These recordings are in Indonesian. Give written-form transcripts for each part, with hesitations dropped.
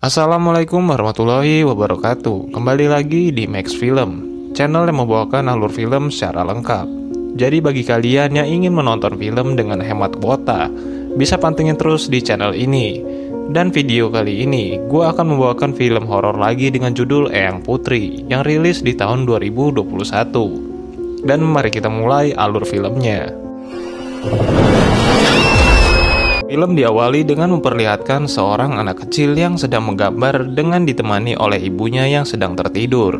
Assalamualaikum warahmatullahi wabarakatuh. Kembali lagi di Max Film, channel yang membawakan alur film secara lengkap. Jadi bagi kalian yang ingin menonton film dengan hemat kuota, bisa pantengin terus di channel ini. Dan video kali ini, gue akan membawakan film horor lagi dengan judul Eyang Putri yang rilis di tahun 2021. Dan mari kita mulai alur filmnya. Film diawali dengan memperlihatkan seorang anak kecil yang sedang menggambar dengan ditemani oleh ibunya yang sedang tertidur.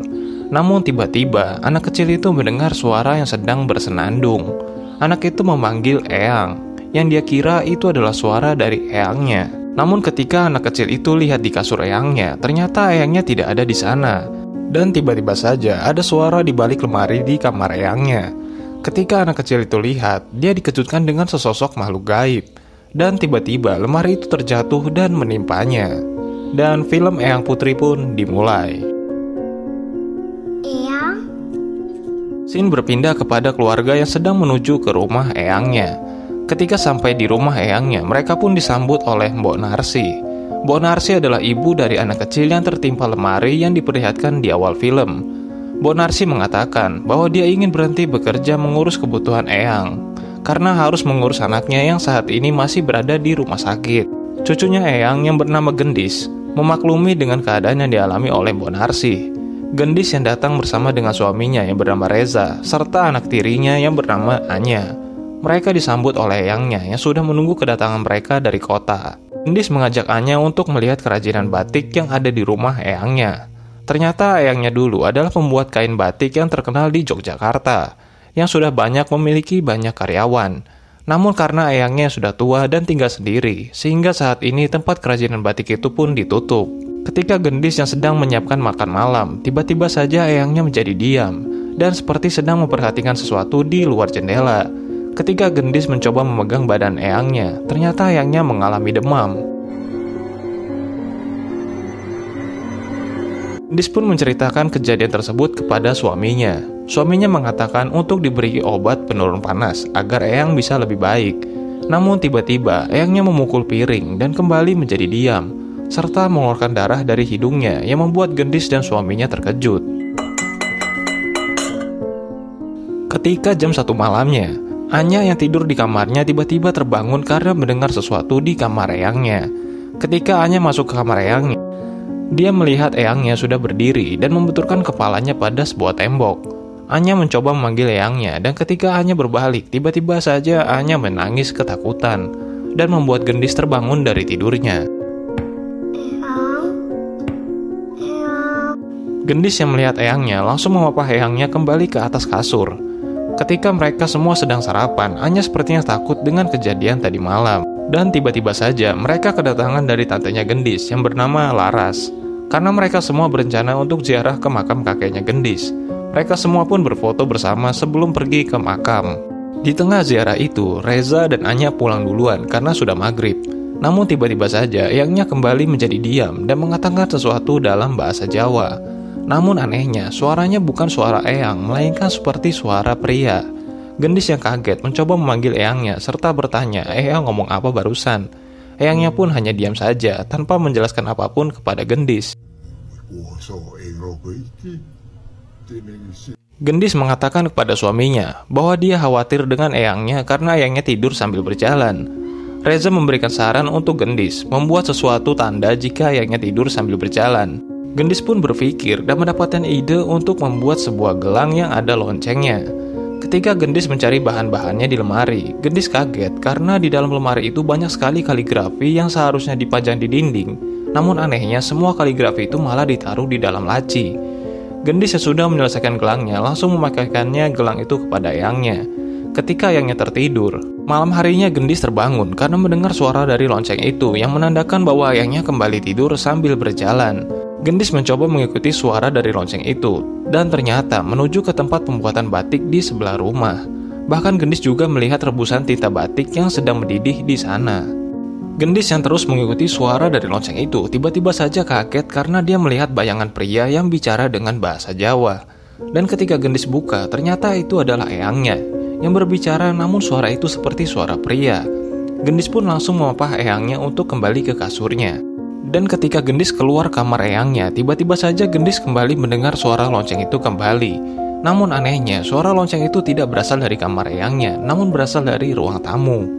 Namun tiba-tiba anak kecil itu mendengar suara yang sedang bersenandung. Anak itu memanggil Eyang, yang dia kira itu adalah suara dari eyangnya. Namun ketika anak kecil itu lihat di kasur eyangnya, ternyata eyangnya tidak ada di sana. Dan tiba-tiba saja ada suara di balik lemari di kamar eyangnya. Ketika anak kecil itu lihat, dia dikejutkan dengan sesosok makhluk gaib. Dan tiba-tiba lemari itu terjatuh dan menimpanya. Dan film Eyang Putri pun dimulai. Eyang? Scene berpindah kepada keluarga yang sedang menuju ke rumah eyangnya. Ketika sampai di rumah eyangnya, mereka pun disambut oleh Mbok Narsi. Mbok Narsi adalah ibu dari anak kecil yang tertimpa lemari yang diperlihatkan di awal film. Mbok Narsi mengatakan bahwa dia ingin berhenti bekerja mengurus kebutuhan Eyang karena harus mengurus anaknya yang saat ini masih berada di rumah sakit. Cucunya Eyang yang bernama Gendis memaklumi dengan keadaan yang dialami oleh Mbok Narsi. Gendis yang datang bersama dengan suaminya yang bernama Reza serta anak tirinya yang bernama Anya. Mereka disambut oleh eyangnya yang sudah menunggu kedatangan mereka dari kota. Gendis mengajak Anya untuk melihat kerajinan batik yang ada di rumah eyangnya. Ternyata eyangnya dulu adalah pembuat kain batik yang terkenal di Yogyakarta, yang sudah memiliki banyak karyawan. Namun karena eyangnya sudah tua dan tinggal sendiri, sehingga saat ini tempat kerajinan batik itu pun ditutup. Ketika Gendis yang sedang menyiapkan makan malam, tiba-tiba saja eyangnya menjadi diam dan seperti sedang memperhatikan sesuatu di luar jendela. Ketika Gendis mencoba memegang badan eyangnya, ternyata eyangnya mengalami demam. Gendis pun menceritakan kejadian tersebut kepada suaminya. Suaminya mengatakan untuk diberi obat penurun panas agar Eyang bisa lebih baik. Namun tiba-tiba eyangnya memukul piring dan kembali menjadi diam, serta mengeluarkan darah dari hidungnya yang membuat Gendis dan suaminya terkejut. Ketika jam 1 malamnya, Anya yang tidur di kamarnya tiba-tiba terbangun karena mendengar sesuatu di kamar eyangnya. Ketika Anya masuk ke kamar eyangnya, dia melihat eyangnya sudah berdiri dan membenturkan kepalanya pada sebuah tembok. Anya mencoba memanggil eyangnya dan ketika Anya berbalik, tiba-tiba saja Anya menangis ketakutan dan membuat Gendis terbangun dari tidurnya. Gendis yang melihat eyangnya langsung memapah eyangnya kembali ke atas kasur. Ketika mereka semua sedang sarapan, Anya sepertinya takut dengan kejadian tadi malam. Dan tiba-tiba saja mereka kedatangan dari tantenya Gendis yang bernama Laras. Karena mereka semua berencana untuk ziarah ke makam kakeknya Gendis. Mereka semua pun berfoto bersama sebelum pergi ke makam. Di tengah ziarah itu, Reza dan Anya pulang duluan karena sudah maghrib. Namun tiba-tiba saja eyangnya kembali menjadi diam dan mengatakan sesuatu dalam bahasa Jawa. Namun anehnya, suaranya bukan suara eyang, melainkan seperti suara pria. Gendis yang kaget mencoba memanggil eyangnya serta bertanya, "Eyang ngomong apa barusan?" Eyangnya pun hanya diam saja tanpa menjelaskan apapun kepada Gendis. Gendis mengatakan kepada suaminya bahwa dia khawatir dengan eyangnya karena eyangnya tidur sambil berjalan. Reza memberikan saran untuk Gendis membuat sesuatu tanda jika eyangnya tidur sambil berjalan. Gendis pun berpikir dan mendapatkan ide untuk membuat sebuah gelang yang ada loncengnya. Ketika Gendis mencari bahan-bahannya di lemari, Gendis kaget karena di dalam lemari itu banyak sekali kaligrafi yang seharusnya dipajang di dinding. Namun anehnya semua kaligrafi itu malah ditaruh di dalam laci. Gendis yang sudah menyelesaikan gelangnya langsung memakaikannya gelang itu kepada eyangnya. Ketika eyangnya tertidur, malam harinya Gendis terbangun karena mendengar suara dari lonceng itu yang menandakan bahwa eyangnya kembali tidur sambil berjalan. Gendis mencoba mengikuti suara dari lonceng itu dan ternyata menuju ke tempat pembuatan batik di sebelah rumah. Bahkan Gendis juga melihat rebusan tinta batik yang sedang mendidih di sana. Gendis yang terus mengikuti suara dari lonceng itu tiba-tiba saja kaget karena dia melihat bayangan pria yang bicara dengan bahasa Jawa. Dan ketika Gendis buka, ternyata itu adalah eyangnya yang berbicara, namun suara itu seperti suara pria. Gendis pun langsung memapah eyangnya untuk kembali ke kasurnya. Dan ketika Gendis keluar kamar eyangnya, tiba-tiba saja Gendis kembali mendengar suara lonceng itu kembali. Namun anehnya, suara lonceng itu tidak berasal dari kamar eyangnya, namun berasal dari ruang tamu.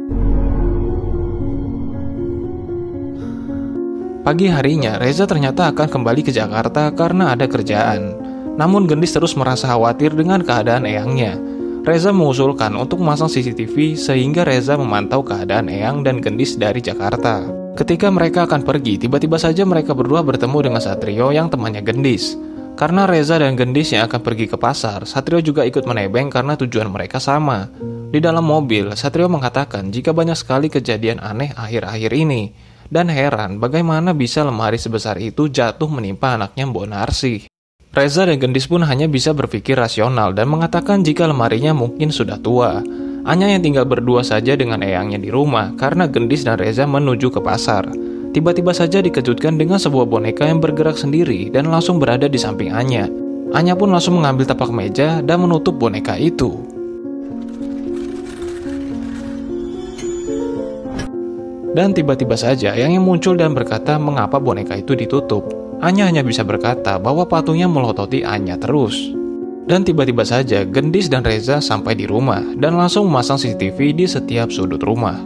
Pagi harinya, Reza ternyata akan kembali ke Jakarta karena ada kerjaan. Namun Gendis terus merasa khawatir dengan keadaan eyangnya. Reza mengusulkan untuk memasang CCTV sehingga Reza memantau keadaan eyang dan Gendis dari Jakarta. Ketika mereka akan pergi, tiba-tiba saja mereka berdua bertemu dengan Satrio yang temannya Gendis. Karena Reza dan Gendis yang akan pergi ke pasar, Satrio juga ikut menebeng karena tujuan mereka sama. Di dalam mobil, Satrio mengatakan jika banyak sekali kejadian aneh akhir-akhir ini, dan heran bagaimana bisa lemari sebesar itu jatuh menimpa anaknya Mbok Narsi. Reza dan Gendis pun hanya bisa berpikir rasional dan mengatakan jika lemarinya mungkin sudah tua. Anya yang tinggal berdua saja dengan eyangnya di rumah karena Gendis dan Reza menuju ke pasar. Tiba-tiba saja dikejutkan dengan sebuah boneka yang bergerak sendiri dan langsung berada di samping Anya. Anya pun langsung mengambil tapak meja dan menutup boneka itu. Dan tiba-tiba saja eyangnya muncul dan berkata mengapa boneka itu ditutup. Anya hanya bisa berkata bahwa patungnya melototi Anya terus. Dan tiba-tiba saja Gendis dan Reza sampai di rumah dan langsung memasang CCTV di setiap sudut rumah.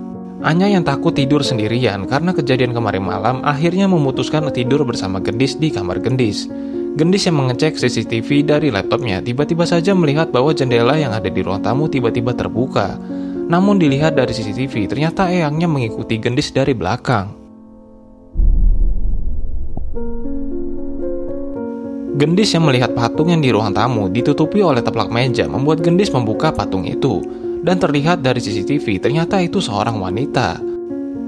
Anya yang takut tidur sendirian karena kejadian kemarin malam akhirnya memutuskan tidur bersama Gendis di kamar Gendis. Gendis yang mengecek CCTV dari laptopnya tiba-tiba saja melihat bahwa jendela yang ada di ruang tamu tiba-tiba terbuka. Namun dilihat dari CCTV ternyata eyangnya mengikuti Gendis dari belakang. Gendis yang melihat patung yang di ruang tamu ditutupi oleh taplak meja membuat Gendis membuka patung itu. Dan terlihat dari CCTV ternyata itu seorang wanita.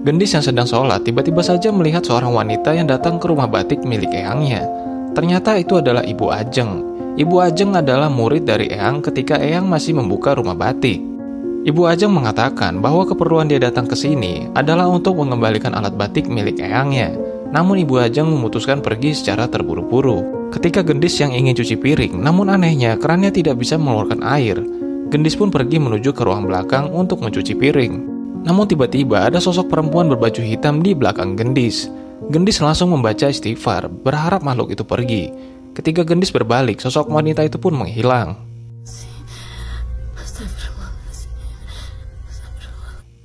Gendis yang sedang sholat tiba-tiba saja melihat seorang wanita yang datang ke rumah batik milik eyangnya. Ternyata itu adalah Ibu Ajeng. Ibu Ajeng adalah murid dari Eyang ketika Eyang masih membuka rumah batik. Ibu Ajeng mengatakan bahwa keperluan dia datang ke sini adalah untuk mengembalikan alat batik milik eyangnya. Namun Ibu Ajeng memutuskan pergi secara terburu-buru. Ketika Gendis yang ingin cuci piring, namun anehnya kerannya tidak bisa mengeluarkan air. Gendis pun pergi menuju ke ruang belakang untuk mencuci piring. Namun tiba-tiba ada sosok perempuan berbaju hitam di belakang Gendis. Gendis langsung membaca istighfar, berharap makhluk itu pergi. Ketika Gendis berbalik, sosok wanita itu pun menghilang.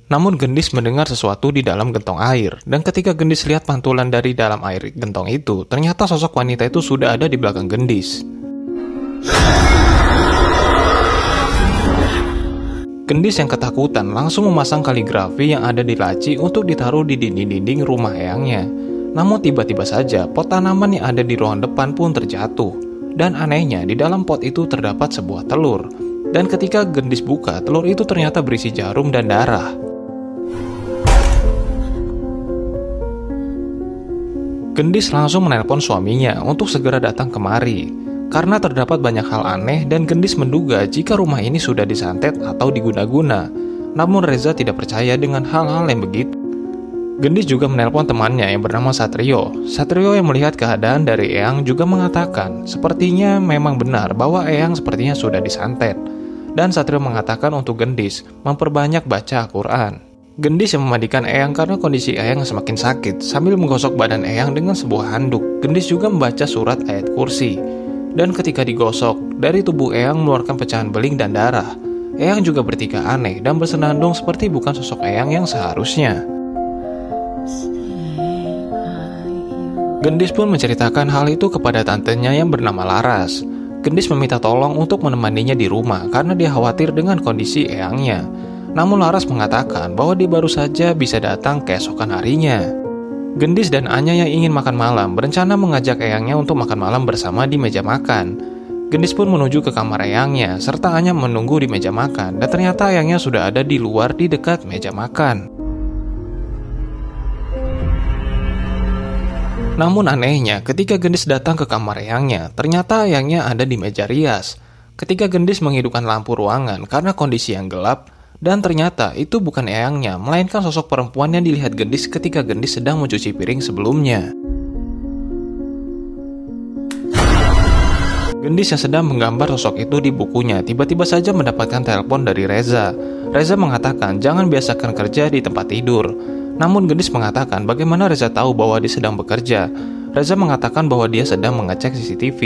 Namun Gendis mendengar sesuatu di dalam gentong air, dan ketika Gendis lihat pantulan dari dalam air gentong itu, ternyata sosok wanita itu sudah ada di belakang Gendis. Gendis yang ketakutan langsung memasang kaligrafi yang ada di laci untuk ditaruh di dinding-dinding rumah eyangnya. Namun tiba-tiba saja pot tanaman yang ada di ruang depan pun terjatuh. Dan anehnya di dalam pot itu terdapat sebuah telur. Dan ketika Gendis buka, telur itu ternyata berisi jarum dan darah. Gendis langsung menelpon suaminya untuk segera datang kemari. Karena terdapat banyak hal aneh dan Gendis menduga jika rumah ini sudah disantet atau diguna-guna. Namun Reza tidak percaya dengan hal-hal yang begitu. Gendis juga menelpon temannya yang bernama Satrio. Satrio yang melihat keadaan dari Eyang juga mengatakan sepertinya memang benar bahwa Eyang sepertinya sudah disantet. Dan Satrio mengatakan untuk Gendis memperbanyak baca Al-Quran. Gendis yang memandikan Eyang karena kondisi Eyang semakin sakit sambil menggosok badan Eyang dengan sebuah handuk. Gendis juga membaca surat ayat kursi. Dan ketika digosok, dari tubuh Eyang mengeluarkan pecahan beling dan darah. Eyang juga bertingkah aneh dan bersenandung seperti bukan sosok Eyang yang seharusnya. Gendis pun menceritakan hal itu kepada tantenya yang bernama Laras. Gendis meminta tolong untuk menemaninya di rumah karena dia khawatir dengan kondisi Eyangnya. Namun Laras mengatakan bahwa dia baru saja bisa datang keesokan harinya. Gendis dan Anya yang ingin makan malam berencana mengajak Eyangnya untuk makan malam bersama di meja makan. Gendis pun menuju ke kamar Eyangnya serta Anya menunggu di meja makan dan ternyata Eyangnya sudah ada di luar di dekat meja makan. Namun anehnya ketika Gendis datang ke kamar Eyangnya, ternyata Eyangnya ada di meja rias. Ketika Gendis menghidupkan lampu ruangan karena kondisi yang gelap, dan ternyata itu bukan Eyangnya, melainkan sosok perempuan yang dilihat Gendis ketika Gendis sedang mencuci piring sebelumnya. Gendis yang sedang menggambar sosok itu di bukunya tiba-tiba saja mendapatkan telepon dari Reza. Reza mengatakan jangan biasakan kerja di tempat tidur. Namun Gendis mengatakan bagaimana Reza tahu bahwa dia sedang bekerja. Reza mengatakan bahwa dia sedang mengecek CCTV.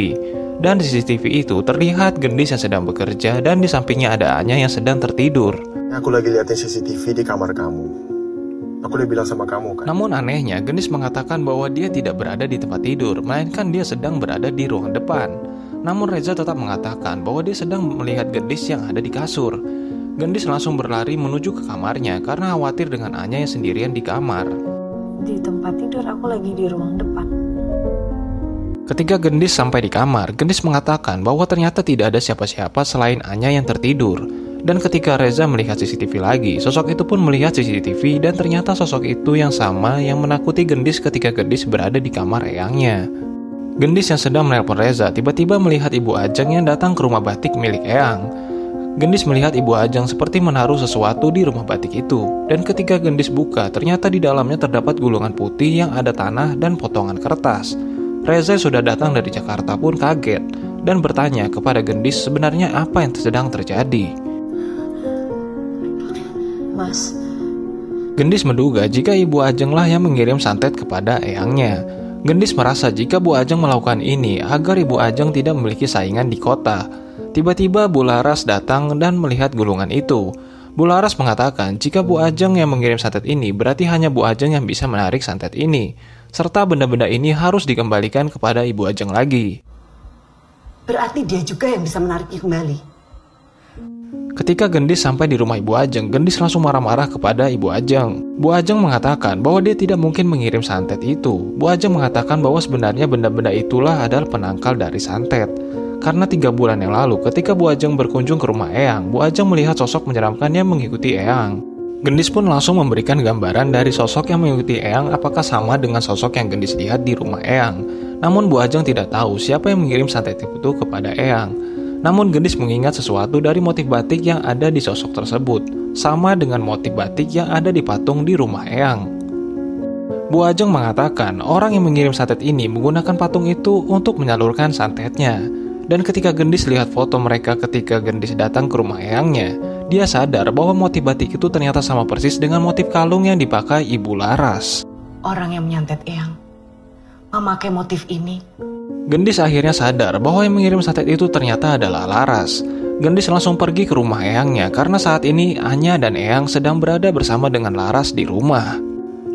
Dan di CCTV itu terlihat Gendis yang sedang bekerja dan di sampingnya ada Anya yang sedang tertidur. Aku lagi liatin CCTV di kamar kamu. Aku udah bilang sama kamu kan. Namun anehnya Gendis mengatakan bahwa dia tidak berada di tempat tidur, melainkan dia sedang berada di ruang depan. Namun Reza tetap mengatakan bahwa dia sedang melihat Gendis yang ada di kasur. Gendis langsung berlari menuju ke kamarnya karena khawatir dengan Anya yang sendirian di kamar. Di tempat tidur, aku lagi di ruang depan. Ketika Gendis sampai di kamar, Gendis mengatakan bahwa ternyata tidak ada siapa-siapa selain Anya yang tertidur. Dan ketika Reza melihat CCTV lagi, sosok itu pun melihat CCTV dan ternyata sosok itu yang sama yang menakuti Gendis ketika Gendis berada di kamar eyangnya. Gendis yang sedang menelpon Reza tiba-tiba melihat Ibu Ajeng yang datang ke rumah batik milik Eyang. Gendis melihat Ibu Ajeng seperti menaruh sesuatu di rumah batik itu. Dan ketika Gendis buka, ternyata di dalamnya terdapat gulungan putih yang ada tanah dan potongan kertas. Reza yang sudah datang dari Jakarta pun kaget dan bertanya kepada Gendis sebenarnya apa yang sedang terjadi. Mas, Gendis menduga jika Ibu Ajenglah yang mengirim santet kepada eyangnya. Gendis merasa jika Bu Ajeng melakukan ini agar Ibu Ajeng tidak memiliki saingan di kota. Tiba-tiba Bu Laras datang dan melihat gulungan itu. Bu Laras mengatakan jika Bu Ajeng yang mengirim santet ini berarti hanya Bu Ajeng yang bisa menarik santet ini. Serta benda-benda ini harus dikembalikan kepada Ibu Ajeng lagi. Berarti dia juga yang bisa menariknya kembali. Ketika Gendis sampai di rumah Ibu Ajeng, Gendis langsung marah-marah kepada Ibu Ajeng. Bu Ajeng mengatakan bahwa dia tidak mungkin mengirim santet itu. Bu Ajeng mengatakan bahwa sebenarnya benda-benda itulah adalah penangkal dari santet. Karena 3 bulan yang lalu, ketika Bu Ajeng berkunjung ke rumah Eyang, Bu Ajeng melihat sosok menyeramkan yang mengikuti Eyang. Gendis pun langsung memberikan gambaran dari sosok yang mengikuti Eyang apakah sama dengan sosok yang Gendis lihat di rumah Eyang. Namun Bu Ajeng tidak tahu siapa yang mengirim santet itu kepada Eyang. Namun Gendis mengingat sesuatu dari motif batik yang ada di sosok tersebut, sama dengan motif batik yang ada di patung di rumah Eyang. Bu Ajeng mengatakan orang yang mengirim santet ini menggunakan patung itu untuk menyalurkan santetnya. Dan ketika Gendis lihat foto mereka ketika Gendis datang ke rumah eyangnya, dia sadar bahwa motif batik itu ternyata sama persis dengan motif kalung yang dipakai Ibu Laras. Orang yang menyantet Eyang memakai motif ini. Gendis akhirnya sadar bahwa yang mengirim santet itu ternyata adalah Laras. Gendis langsung pergi ke rumah eyangnya karena saat ini Anya dan Eyang sedang berada bersama dengan Laras di rumah.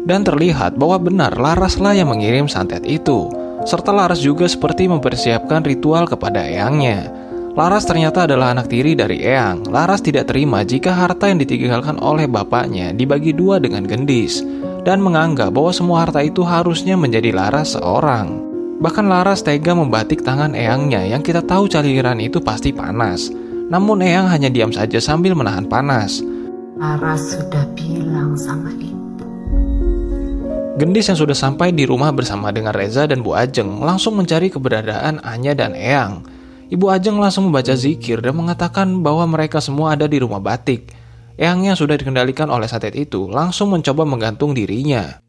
Dan terlihat bahwa benar Laraslah yang mengirim santet itu. Serta Laras juga seperti mempersiapkan ritual kepada eyangnya. Laras ternyata adalah anak tiri dari Eyang. Laras tidak terima jika harta yang ditinggalkan oleh bapaknya dibagi 2 dengan Gendis. Dan menganggap bahwa semua harta itu harusnya menjadi Laras seorang. Bahkan Laras tega membatik tangan eyangnya yang kita tahu cairan itu pasti panas. Namun Eyang hanya diam saja sambil menahan panas. Laras sudah bilang sama ibu. Gendis yang sudah sampai di rumah bersama dengan Reza dan Bu Ajeng langsung mencari keberadaan Anya dan Eyang. Ibu Ajeng langsung membaca zikir dan mengatakan bahwa mereka semua ada di rumah batik. Eyang yang sudah dikendalikan oleh santet itu langsung mencoba menggantung dirinya.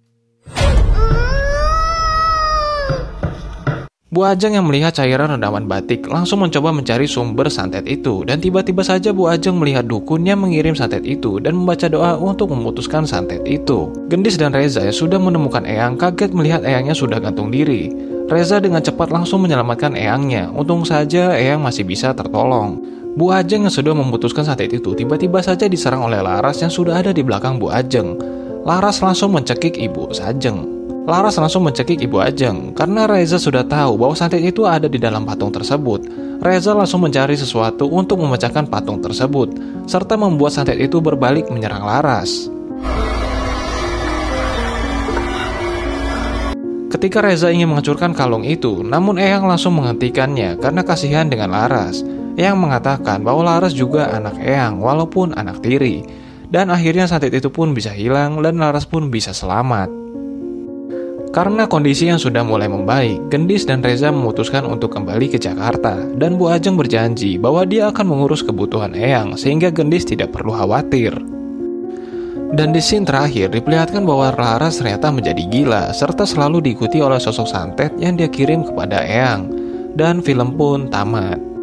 Bu Ajeng yang melihat cairan rendaman batik langsung mencoba mencari sumber santet itu dan tiba-tiba saja Bu Ajeng melihat dukun yang mengirim santet itu dan membaca doa untuk memutuskan santet itu. Gendis dan Reza yang sudah menemukan Eyang kaget melihat Eyangnya sudah gantung diri. Reza dengan cepat langsung menyelamatkan Eyangnya. Untung saja Eyang masih bisa tertolong. Bu Ajeng yang sudah memutuskan santet itu tiba-tiba saja diserang oleh Laras yang sudah ada di belakang Bu Ajeng. Laras langsung mencekik Ibu Ajeng. Laras langsung mencekik Ibu Ajeng karena Reza sudah tahu bahwa santet itu ada di dalam patung tersebut. Reza langsung mencari sesuatu untuk memecahkan patung tersebut serta membuat santet itu berbalik menyerang Laras. Ketika Reza ingin menghancurkan kalung itu, namun Eyang langsung menghentikannya karena kasihan dengan Laras. Eyang mengatakan bahwa Laras juga anak Eyang walaupun anak tiri. Dan akhirnya santet itu pun bisa hilang dan Laras pun bisa selamat. Karena kondisi yang sudah mulai membaik, Gendis dan Reza memutuskan untuk kembali ke Jakarta. Dan Bu Ajeng berjanji bahwa dia akan mengurus kebutuhan Eyang sehingga Gendis tidak perlu khawatir. Dan di scene terakhir diperlihatkan bahwa Laras ternyata menjadi gila serta selalu diikuti oleh sosok santet yang dia kirim kepada Eyang. Dan film pun tamat.